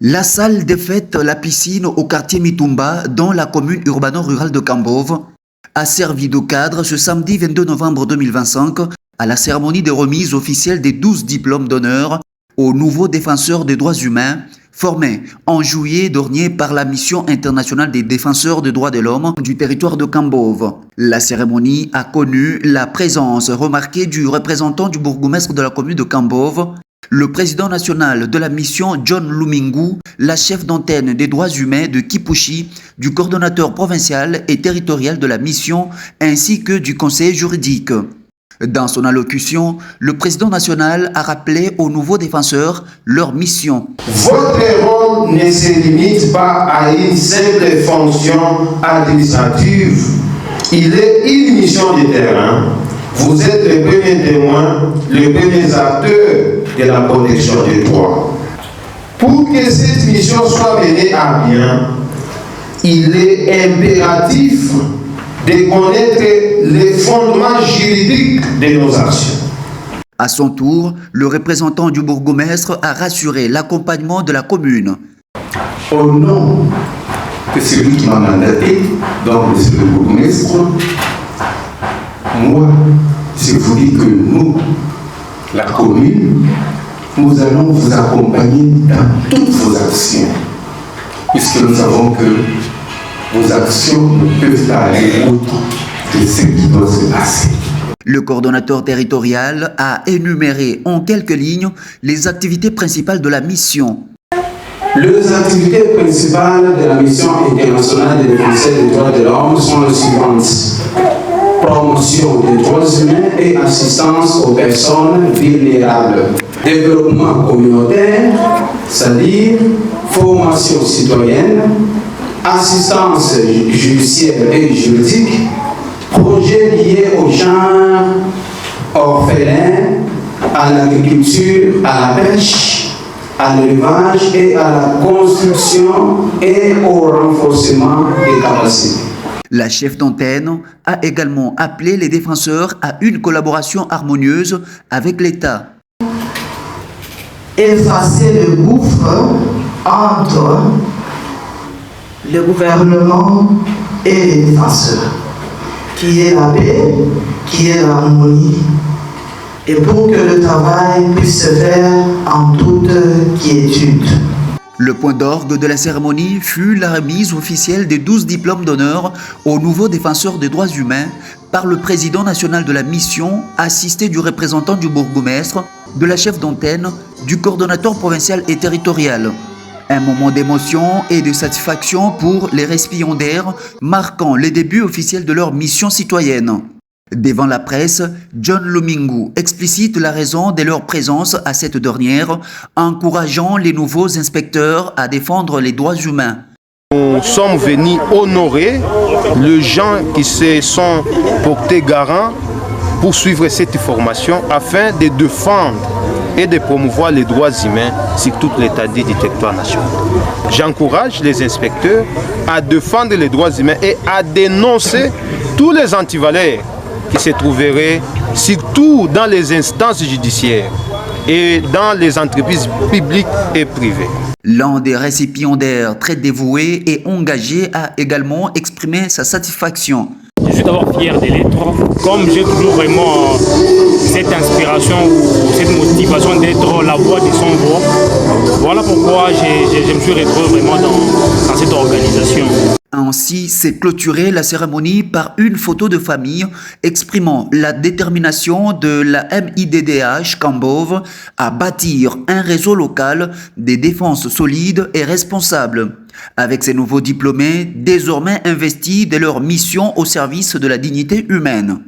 La salle des fêtes, la piscine au quartier Mitumba, dans la commune urbano-rurale de Kambove, a servi de cadre ce samedi 22 novembre 2025 à la cérémonie de remise officielle des 12 diplômes d'honneur aux nouveaux défenseurs des droits humains formés en juillet dernier par la Mission internationale des défenseurs des droits de l'homme du territoire de Kambove. La cérémonie a connu la présence remarquée du représentant du bourgmestre de la commune de Kambove, le président national de la mission John Lumingu, la chef d'antenne des droits humains de Kipushi, du coordonnateur provincial et territorial de la mission, ainsi que du conseiller juridique. Dans son allocution, le président national a rappelé aux nouveaux défenseurs leur mission. Votre rôle ne se limite pas à une simple fonction administrative. Il est une mission de terrain. Vous êtes les premiers témoins, les premiers acteurs de la protection des droits. Pour que cette mission soit menée à bien, il est impératif de connaître les fondements juridiques de nos actions. À son tour, le représentant du bourgmestre a rassuré l'accompagnement de la commune. Au nom de celui qui m'a mandaté, donc monsieur le bourgmestre, moi, je vous dis que nous, la commune, nous allons vous accompagner dans toutes vos actions, puisque nous savons que vos actions ne peuvent pas aller autre de ce qui doit se passer. Le coordonnateur territorial a énuméré en quelques lignes les activités principales de la mission. Les activités principales de la mission internationale des défenseurs des droits de l'homme sont les suivantes. Promotion des droits humains et assistance aux personnes vulnérables. Développement communautaire, c'est-à-dire formation citoyenne, assistance judiciaire et juridique, projets liés au genre orphelin, à l'agriculture, à la pêche, à l'élevage et à la construction et au renforcement des capacités. La chef d'antenne a également appelé les défenseurs à une collaboration harmonieuse avec l'État. Effacer le gouffre entre le gouvernement et les défenseurs, qui est la paix, qui est l'harmonie, et pour que le travail puisse se faire en toute quiétude. Le point d'orgue de la cérémonie fut la remise officielle des 12 diplômes d'honneur aux nouveaux défenseurs des droits humains par le président national de la mission, assisté du représentant du bourgmestre, de la chef d'antenne, du coordonnateur provincial et territorial. Un moment d'émotion et de satisfaction pour les récipiendaires, marquant les débuts officiels de leur mission citoyenne. Devant la presse, John Lumingu explicite la raison de leur présence à cette dernière, encourageant les nouveaux inspecteurs à défendre les droits humains. Nous sommes venus honorer les gens qui se sont portés garants pour suivre cette formation afin de défendre et de promouvoir les droits humains sur toute l'étendue du territoire national. J'encourage les inspecteurs à défendre les droits humains et à dénoncer tous les antivaleurs qui se trouveraient surtout dans les instances judiciaires et dans les entreprises publiques et privées. L'un des récipiendaires très dévoués et engagés a également exprimé sa satisfaction. Je suis d'abord fier des lettres, comme j'ai toujours vraiment cette inspiration ou cette motivation d'être la voix de son voix. Voilà pourquoi je me suis retrouvé vraiment dans cette organisation. Ainsi s'est clôturée la cérémonie par une photo de famille exprimant la détermination de la MIDDH Kambove à bâtir un réseau local des défenses solides et responsables. Avec ces nouveaux diplômés désormais investis de leur mission au service de la dignité humaine.